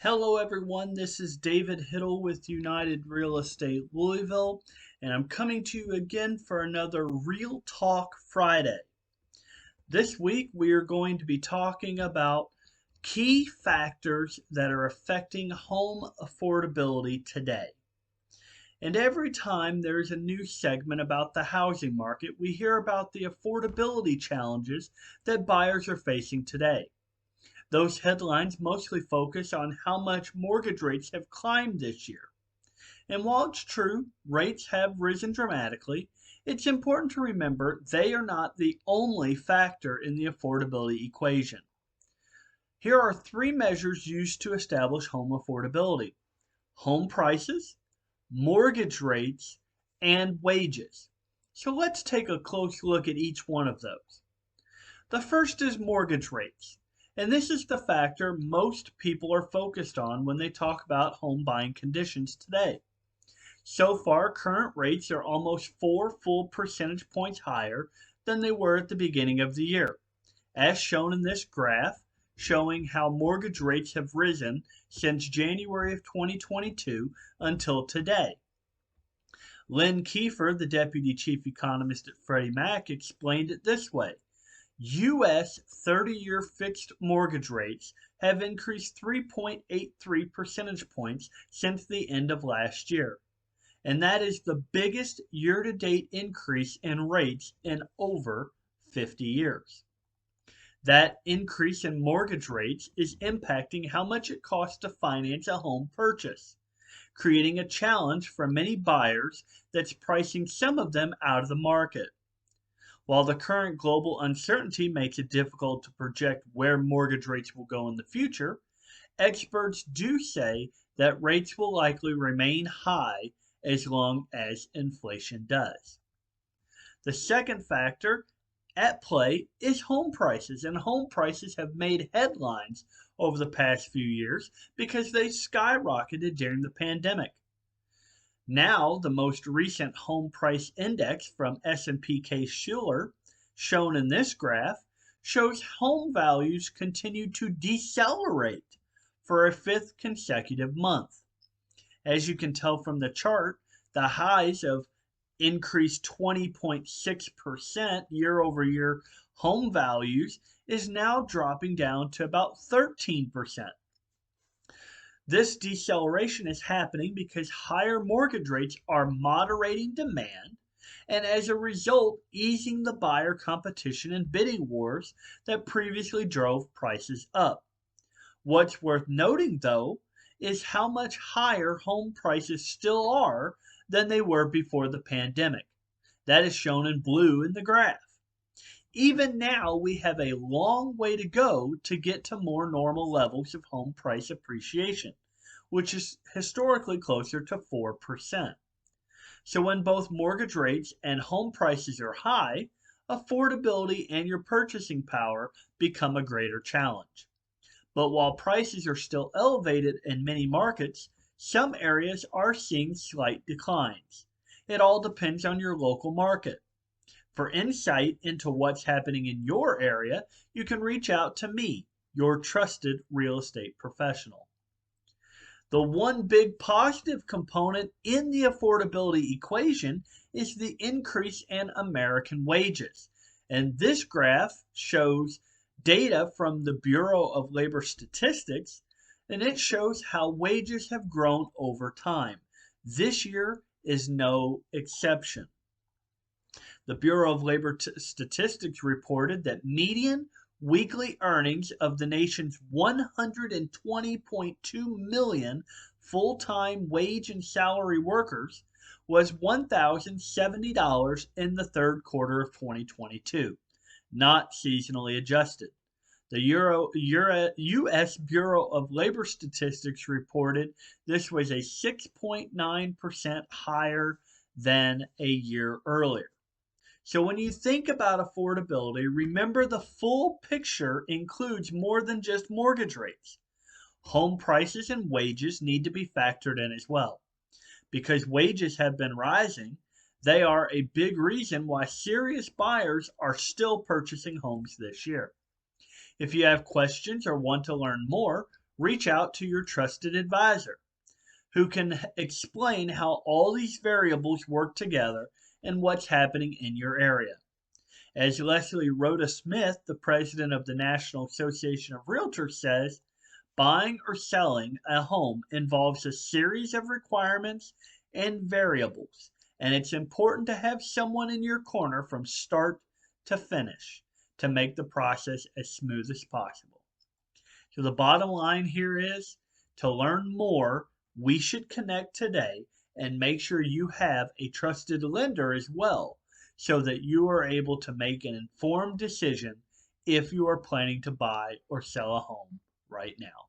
Hello, everyone. This is David Hittle with United Real Estate Louisville, and I'm coming to you again for another Real Talk Friday. This week, we are going to be talking about key factors that are affecting home affordability today. And every time there's a new segment about the housing market, we hear about the affordability challenges that buyers are facing today. Those headlines mostly focus on how much mortgage rates have climbed this year. And while it's true, rates have risen dramatically, it's important to remember they are not the only factor in the affordability equation. Here are three measures used to establish home affordability: home prices, mortgage rates, and wages. So let's take a close look at each one of those. The first is mortgage rates. And this is the factor most people are focused on when they talk about home buying conditions today. So far, current rates are almost 4 full percentage points higher than they were at the beginning of the year, as shown in this graph showing how mortgage rates have risen since January of 2022 until today. Lynn Kiefer, the deputy chief economist at Freddie Mac, explained it this way: U.S. 30-year fixed mortgage rates have increased 3.83 percentage points since the end of last year, and that is the biggest year-to-date increase in rates in over 50 years. That increase in mortgage rates is impacting how much it costs to finance a home purchase, creating a challenge for many buyers that's pricing some of them out of the market. While the current global uncertainty makes it difficult to project where mortgage rates will go in the future, experts do say that rates will likely remain high as long as inflation does. The second factor at play is home prices, and home prices have made headlines over the past few years because they skyrocketed during the pandemic. Now, the most recent home price index from S&P Case-Shiller, shown in this graph, shows home values continue to decelerate for a fifth consecutive month. As you can tell from the chart, the highs of increased 20.6% year over year home values is now dropping down to about 13%. This deceleration is happening because higher mortgage rates are moderating demand and, as a result, easing the buyer competition and bidding wars that previously drove prices up. What's worth noting, though, is how much higher home prices still are than they were before the pandemic. That is shown in blue in the graph. Even now, we have a long way to go to get to more normal levels of home price appreciation, which is historically closer to 4%. So when both mortgage rates and home prices are high, affordability and your purchasing power become a greater challenge. But while prices are still elevated in many markets, some areas are seeing slight declines. It all depends on your local market. For insight into what's happening in your area, you can reach out to me, your trusted real estate professional. The one big positive component in the affordability equation is the increase in American wages. And this graph shows data from the Bureau of Labor Statistics, and it shows how wages have grown over time. This year is no exception. The Bureau of Labor Statistics reported that median weekly earnings of the nation's 120.2 million full-time wage and salary workers was $1,070 in the third quarter of 2022, not seasonally adjusted. The U.S. Bureau of Labor Statistics reported this was a 6.9% higher than a year earlier. So when you think about affordability, remember the full picture includes more than just mortgage rates. Home prices and wages need to be factored in as well. Because wages have been rising, they are a big reason why serious buyers are still purchasing homes this year. If you have questions or want to learn more, reach out to your trusted advisor who can explain how all these variables work together and what's happening in your area. As Leslie Rhoda Smith, the president of the National Association of Realtors, says, buying or selling a home involves a series of requirements and variables, and it's important to have someone in your corner from start to finish to make the process as smooth as possible. So the bottom line here is to learn more, we should connect today and make sure you have a trusted lender as well so that you are able to make an informed decision if you are planning to buy or sell a home right now.